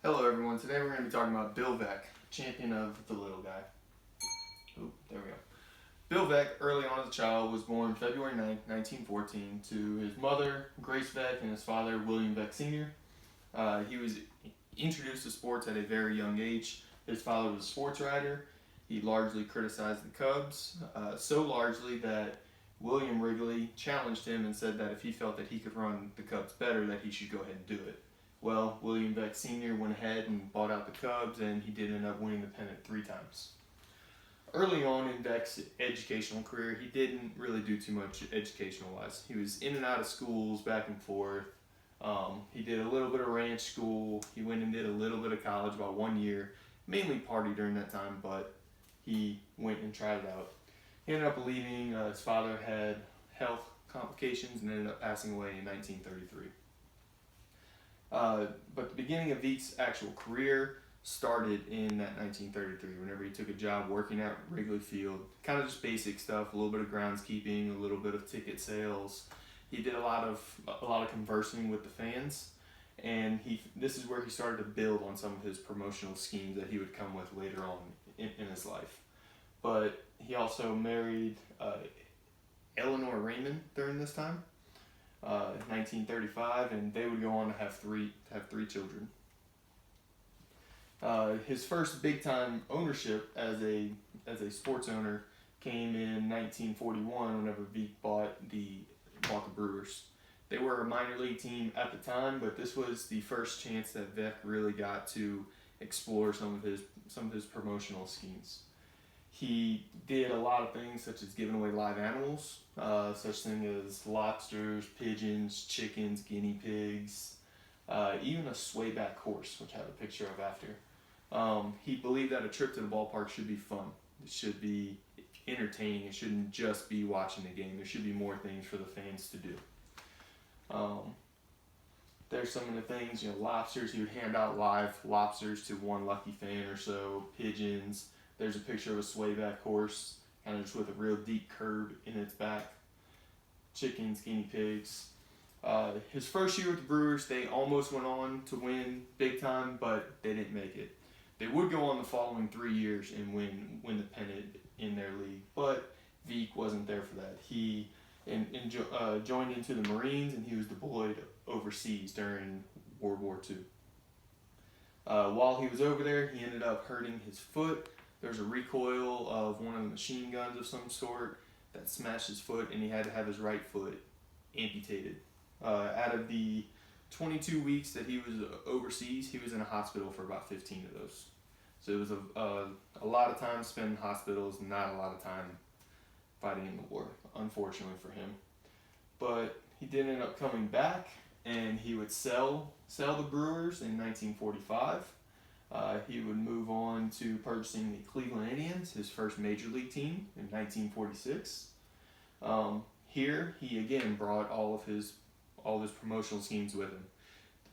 Hello everyone, today we're going to be talking about Bill Veeck, champion of the little guy. Oop, there we go. Bill Veeck, early on as a child, was born February 9th, 1914, to his mother, Grace Veeck, and his father, William Veeck Sr. He was introduced to sports at a very young age. His father was a sports writer. He largely criticized the Cubs, so largely that William Wrigley challenged him and said that if he felt that he could run the Cubs better, that he should go ahead and do it. Well, William Veeck Sr. went ahead and bought out the Cubs, and he did end up winning the pennant 3 times. Early on in Veeck's educational career, he didn't really do too much educational-wise. He was in and out of schools, back and forth. He did a little bit of ranch school. He went and did a little bit of college, about 1 year. Mainly party during that time, but he went and tried it out. He ended up leaving. His father had health complications and ended up passing away in 1933. But the beginning of Veeck's actual career started in that 1933, whenever he took a job working at Wrigley Field. Kind of just basic stuff, a little bit of groundskeeping, a little bit of ticket sales. He did a lot of conversing with the fans, and this is where he started to build on some of his promotional schemes that he would come with later on in his life. But he also married Eleanor Raymond during this time. 1935, and they would go on to have three children. His first big time ownership as a sports owner came in 1941 whenever Veeck bought the Brewers. They were a minor league team at the time, but this was the first chance that Veeck really got to explore some of his promotional schemes. He did a lot of things such as giving away live animals, such things as lobsters, pigeons, chickens, guinea pigs, even a swayback horse, which I have a picture of after. He believed that a trip to the ballpark should be fun. It should be entertaining. It shouldn't just be watching the game. There should be more things for the fans to do. There's some of the things, lobsters. He would hand out live lobsters to one lucky fan or so, pigeons. There's a picture of a swayback horse, kind of just with a real deep curve in its back. Chickens, guinea pigs. His first year with the Brewers, they almost went on to win big time, but they didn't make it. They would go on the following 3 years and win the pennant in their league, but Veeck wasn't there for that. He joined into the Marines, and he was deployed overseas during World War II. While he was over there, he ended up hurting his foot. There's a recoil of one of the machine guns of some sort that smashed his foot, and he had to have his right foot amputated. Out of the 22 weeks that he was overseas, he was in a hospital for about 15 of those. So it was a lot of time spent in hospitals, not a lot of time fighting in the war, unfortunately for him. But he did end up coming back, and he would sell the Brewers in 1945. He would move on to purchasing the Cleveland Indians, his first major league team, in 1946. Here, he again brought all of his promotional schemes with him.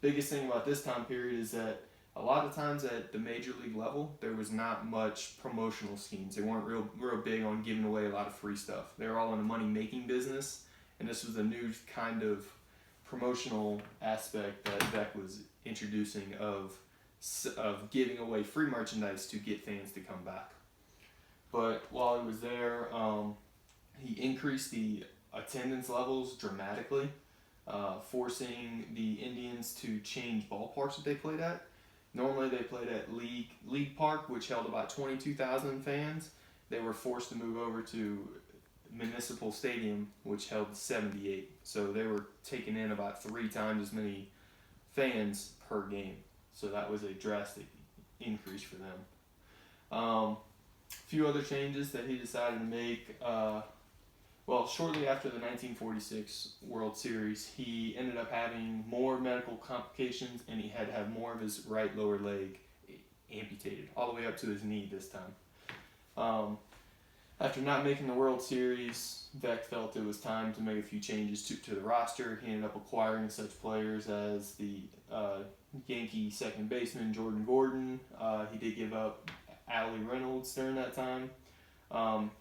The biggest thing about this time period is that a lot of times at the major league level, there was not much promotional schemes. They weren't real big on giving away a lot of free stuff. They were all in a money-making business, and this was a new kind of promotional aspect that Veeck was introducing of giving away free merchandise to get fans to come back. But while he was there, he increased the attendance levels dramatically, forcing the Indians to change ballparks that they played at. Normally they played at League Park, which held about 22,000 fans. They were forced to move over to Municipal Stadium, which held 78. So they were taking in about 3 times as many fans per game. So that was a drastic increase for them. A few other changes that he decided to make. Shortly after the 1946 World Series, he ended up having more medical complications, and he had to have more of his right lower leg amputated, all the way up to his knee this time. After not making the World Series, Veeck felt it was time to make a few changes to the roster. He ended up acquiring such players as the Yankee second baseman Jordan Gordon. He did give up Allie Reynolds during that time.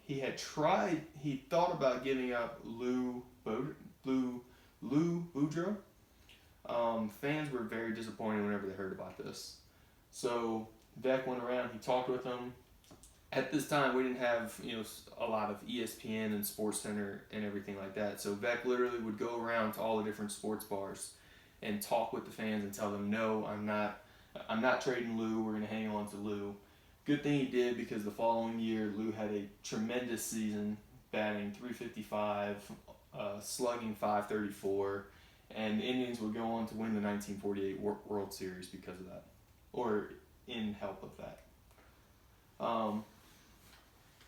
He thought about giving up Lou Boudreau. Fans were very disappointed whenever they heard about this. So Veeck went around, he talked with them. At this time, we didn't have a lot of ESPN and Sports Center and everything like that. So Veeck literally would go around to all the different sports bars and talk with the fans and tell them, no, I'm not trading Lou. We're gonna hang on to Lou. Good thing he did, because the following year Lou had a tremendous season, batting .355, slugging .534, and the Indians would go on to win the 1948 World Series because of that, or in help of that.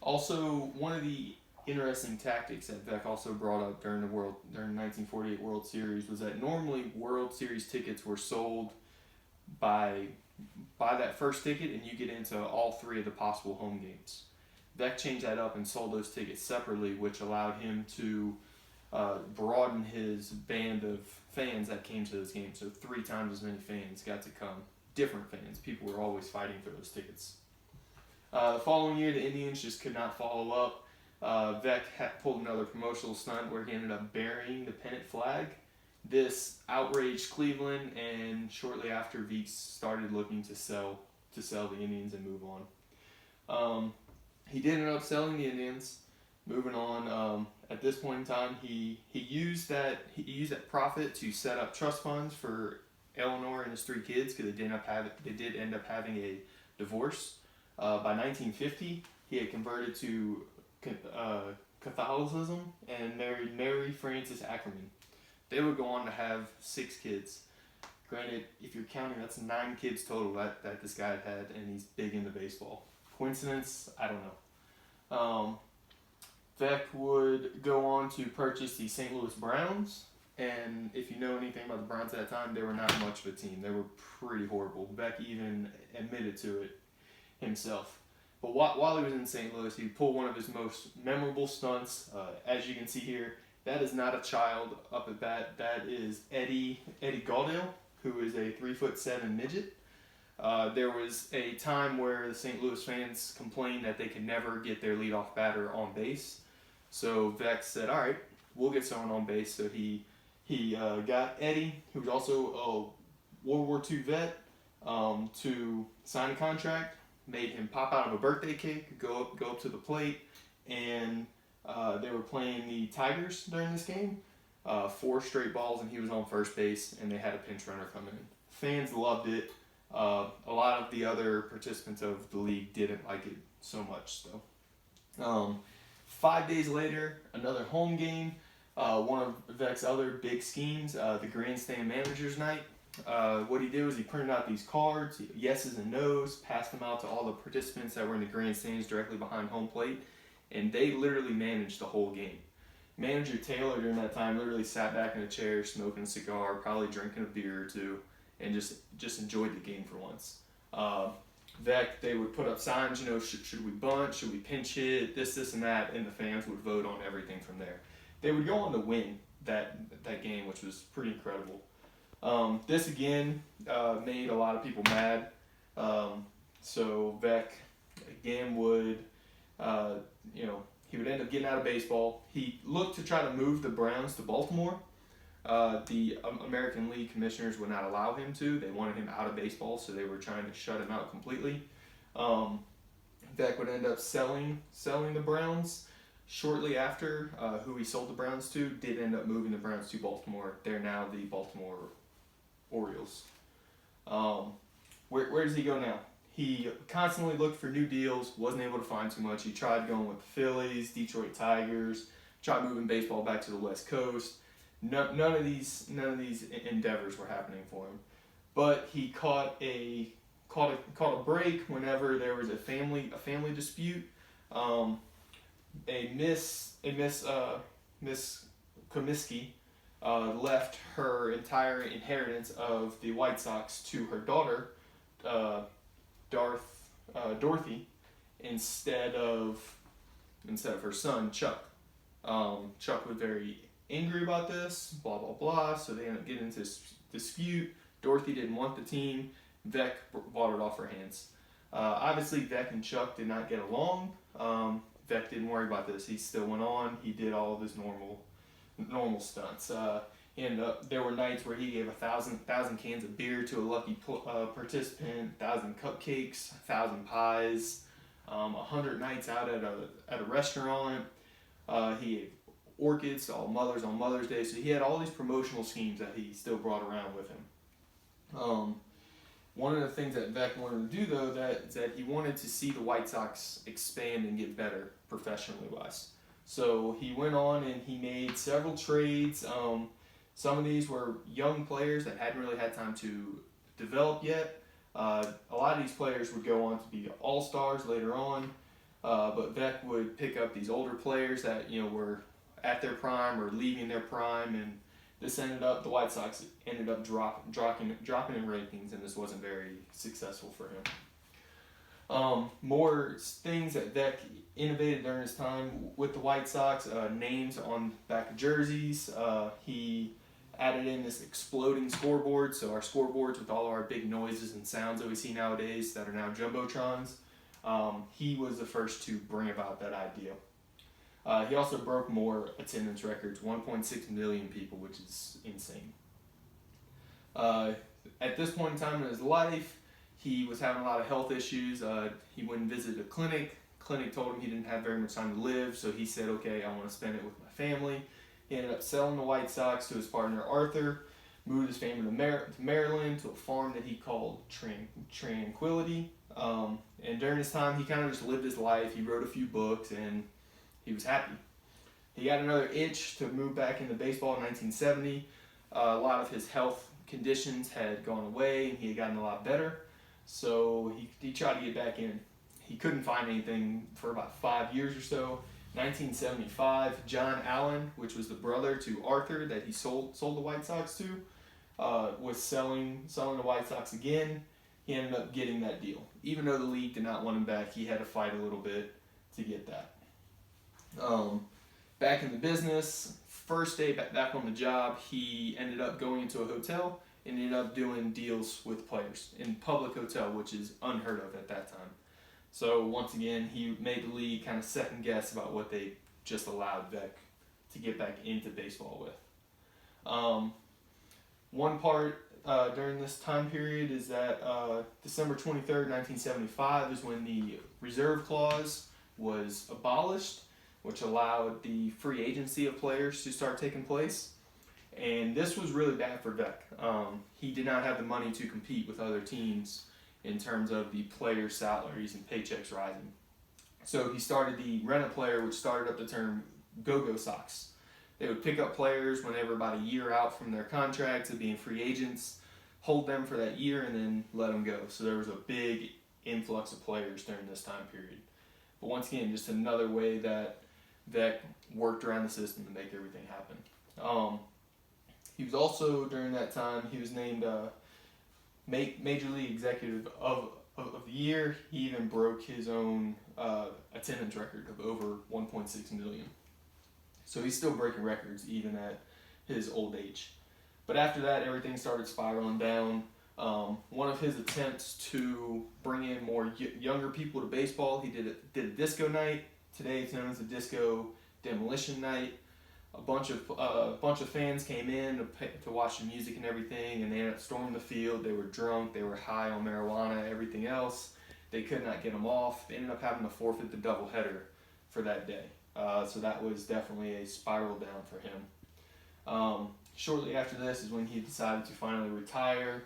Also, one of the interesting tactics that Veeck also brought up during the 1948 World Series was that normally World Series tickets were sold by that first ticket, and you get into all three of the possible home games. Veeck changed that up and sold those tickets separately, which allowed him to broaden his band of fans that came to this game. So 3 times as many fans got to come. Different fans. People were always fighting for those tickets. The following year, the Indians just could not follow up. Veeck had pulled another promotional stunt where he ended up burying the pennant flag. This outraged Cleveland, and shortly after, Veeck started looking to sell the Indians and move on. He did end up selling the Indians. Moving on. At this point in time, he used that profit to set up trust funds for Eleanor and his 3 kids, because they did end up having a divorce. By 1950, he had converted to Catholicism and married Mary Frances Ackerman. They would go on to have 6 kids. Granted, if you're counting, that's 9 kids total that this guy had, and he's big into baseball. Coincidence? I don't know. Veeck would go on to purchase the St. Louis Browns, and if you know anything about the Browns at that time, they were not much of a team. They were pretty horrible. Veeck even admitted to it himself. But while he was in St. Louis, he pulled one of his most memorable stunts. As you can see here, that is not a child up at bat. That is Eddie Gaudale, who is a 3'7" midget. There was a time where the St. Louis fans complained that they could never get their leadoff batter on base. So Veeck said, all right, we'll get someone on base. So he got Eddie, who was also a World War II vet, to sign a contract, made him pop out of a birthday cake, go up to the plate, and they were playing the Tigers during this game. 4 straight balls, and he was on first base, and they had a pinch runner come in. Fans loved it. A lot of the other participants of the league didn't like it so much, though. 5 days later, another home game. One of Veeck's other big schemes, the Grandstand Managers Night. What he did was he printed out these cards, yeses and nos, passed them out to all the participants that were in the grandstands directly behind home plate, and they literally managed the whole game. Manager Taylor during that time literally sat back in a chair, smoking a cigar, probably drinking a beer or two, and just enjoyed the game for once. Veeck, they would put up signs, should we bunt, should we pinch hit, this and that, and the fans would vote on everything from there. They would go on to win that game, which was pretty incredible. This again made a lot of people mad. So Veeck again would, he would end up getting out of baseball. He looked to try to move the Browns to Baltimore. The American League commissioners would not allow him to. They wanted him out of baseball, so they were trying to shut him out completely. Veeck would end up selling the Browns. Shortly after, who he sold the Browns to did end up moving the Browns to Baltimore. They're now the Baltimore Orioles. Where does he go now? He constantly looked for new deals, wasn't able to find too much. He tried going with the Phillies, Detroit Tigers, tried moving baseball back to the West Coast. None of these endeavors were happening for him. But he caught a break whenever there was a family dispute. Miss Comiskey left her entire inheritance of the White Sox to her daughter, Dorothy, instead of her son, Chuck. Chuck was very angry about this, blah blah blah. So they ended up getting into this dispute. Dorothy didn't want the team. Veeck bought it off her hands. Obviously, Veeck and Chuck did not get along. Veeck didn't worry about this. He still went on. He did all of his normal stunts. And there were nights where he gave 1,000 cans of beer to a lucky participant, 1,000 cupcakes, 1,000 pies, 100 nights out at a restaurant. He gave orchids to all mothers on Mother's Day. So he had all these promotional schemes that he still brought around with him. One of the things that Veeck wanted to do, though, that he wanted to see the White Sox expand and get better professionally wise. So he went on and he made several trades. Some of these were young players that hadn't really had time to develop yet. A lot of these players would go on to be all-stars later on, but Veeck would pick up these older players that were at their prime or leaving their prime, and the White Sox ended up dropping in rankings, and this wasn't very successful for him. More things that Veeck innovated during his time with the White Sox, names on back of jerseys. He added in this exploding scoreboard, so our scoreboards with all of our big noises and sounds that we see nowadays that are now jumbotrons. He was the first to bring about that idea. He also broke more attendance records, 1.6 million people, which is insane. At this point in time in his life, he was having a lot of health issues. He went and visited a clinic. Clinic told him he didn't have very much time to live, so he said, okay, I want to spend it with my family. He ended up selling the White Sox to his partner Arthur, moved his family to Maryland to a farm that he called Tranquility. And during his time, he kind of just lived his life. He wrote a few books, and he was happy. He got another itch to move back into baseball in 1970. A lot of his health conditions had gone away, and he had gotten a lot better. So he tried to get back in. He couldn't find anything for about 5 years or so. 1975, John Allen, which was the brother to Arthur that he sold the White Sox to, was selling the White Sox again. He ended up getting that deal. Even though the league did not want him back, he had to fight a little bit to get that. Back in the business, first day back on the job, he ended up going into a hotel and ended up doing deals with players in public hotel, which is unheard of at that time. So once again, he made the league kind of second guess about what they just allowed Veeck to get back into baseball with. One part during this time period is that December 23rd, 1975 is when the reserve clause was abolished, which allowed the free agency of players to start taking place. And this was really bad for Veeck. He did not have the money to compete with other teams in terms of the players' salaries and paychecks rising. So he started the rent-a-player, which started up the term go-go Sox. They would pick up players when they were about a year out from their contracts of being free agents, hold them for that year, and then let them go. So there was a big influx of players during this time period. But once again, just another way that Veeck worked around the system to make everything happen. He was also, during that time, he was named Major League Executive of the Year. He even broke his own attendance record of over 1.6 million. So he's still breaking records even at his old age. But after that, everything started spiraling down. One of his attempts to bring in more younger people to baseball, he did a disco night. Today it's known as the Disco Demolition Night. A bunch of fans came in to watch the music and everything, and they ended up storming the field. They were drunk, they were high on marijuana, everything else. They could not get them off. They ended up having to forfeit the doubleheader for that day. So that was definitely a spiral down for him. Shortly after this is when he decided to finally retire.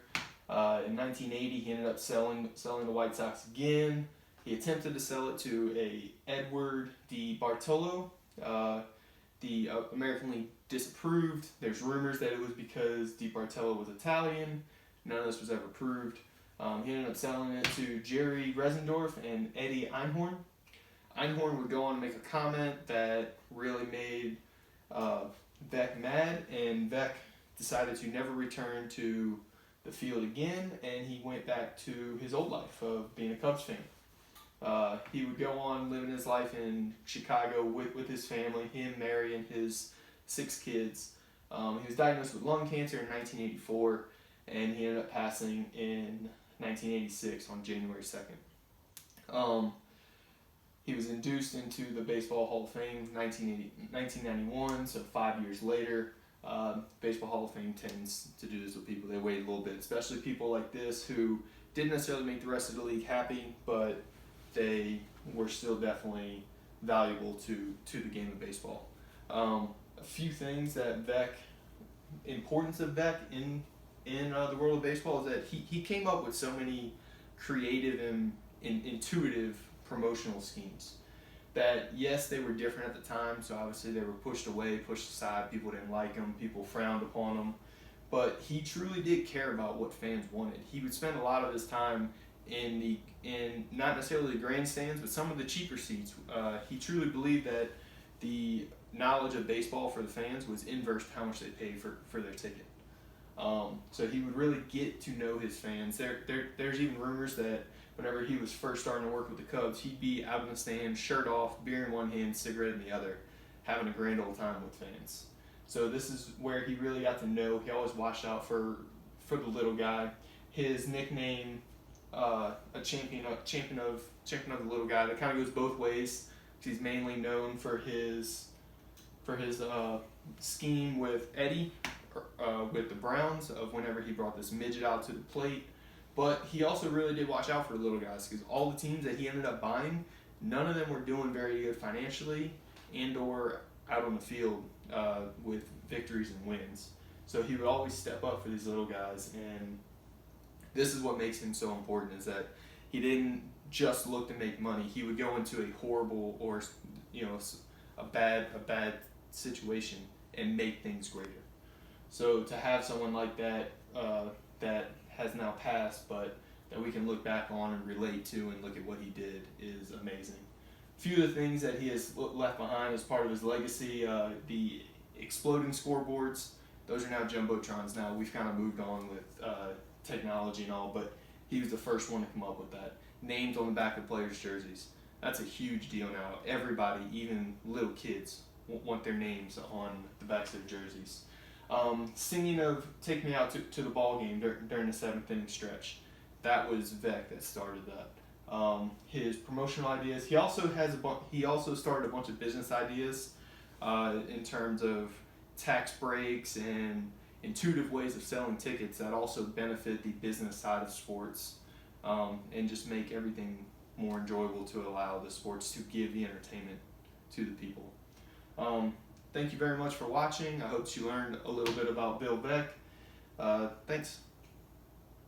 In 1980, he ended up selling the White Sox again. He attempted to sell it to a Edward D. Bartolo. The American League disapproved. There's rumors that it was because Di Bartolo was Italian. None of this was ever proved. He ended up selling it to Jerry Resendorf and Eddie Einhorn. Einhorn would go on to make a comment that really made Veeck mad, and Veeck decided to never return to the field again, and he went back to his old life of being a Cubs fan. He would go on living his life in Chicago with his family, him, Mary, and his 6 kids. He was diagnosed with lung cancer in 1984, and he ended up passing in 1986 on January 2nd. He was induced into the Baseball Hall of Fame in 1991, so 5 years later. Baseball Hall of Fame tends to do this with people. They wait a little bit, especially people like this who didn't necessarily make the rest of the league happy, but they were still definitely valuable to the game of baseball. A few things that importance of Veeck in the world of baseball is that he came up with so many creative and intuitive promotional schemes that, yes, they were different at the time, so obviously they were pushed away, pushed aside, people didn't like them, people frowned upon them, but he truly did care about what fans wanted. He would spend a lot of his time in not necessarily the grandstands, but some of the cheaper seats. He truly believed that the knowledge of baseball for the fans was inverse to how much they paid for their ticket. So he would really get to know his fans. There's even rumors that whenever he was first starting to work with the Cubs, he'd be out in the stand, shirt off, beer in one hand, cigarette in the other, having a grand old time with fans. So this is where he really got to know. He always watched out for the little guy. His nickname, a champion of the little guy, that kind of goes both ways. He's mainly known for his scheme with Eddie, with the Browns, of whenever he brought this midget out to the plate. But he also really did watch out for the little guys, because all the teams that he ended up buying, none of them were doing very good financially and or out on the field with victories and wins. So he would always step up for these little guys, and this is what makes him so important, is that he didn't just look to make money. He would go into a horrible or a bad situation and make things greater. So to have someone like that that has now passed, but that we can look back on and relate to and look at what he did, is amazing. A few of the things that he has left behind as part of his legacy, the exploding scoreboards, those are now jumbotrons now. We've kind of moved on with technology and all, but he was the first one to come up with that. Names on the back of players' jerseys. That's a huge deal now. Everybody, even little kids, want their names on the backs of their jerseys. Singing of "Take Me Out to the Ball Game" during the 7th inning stretch. That was Veeck that started that. His promotional ideas. He also started a bunch of business ideas in terms of tax breaks and intuitive ways of selling tickets that also benefit the business side of sports, and just make everything more enjoyable to allow the sports to give the entertainment to the people. Thank you very much for watching. I hope you learned a little bit about Bill Veeck. Thanks.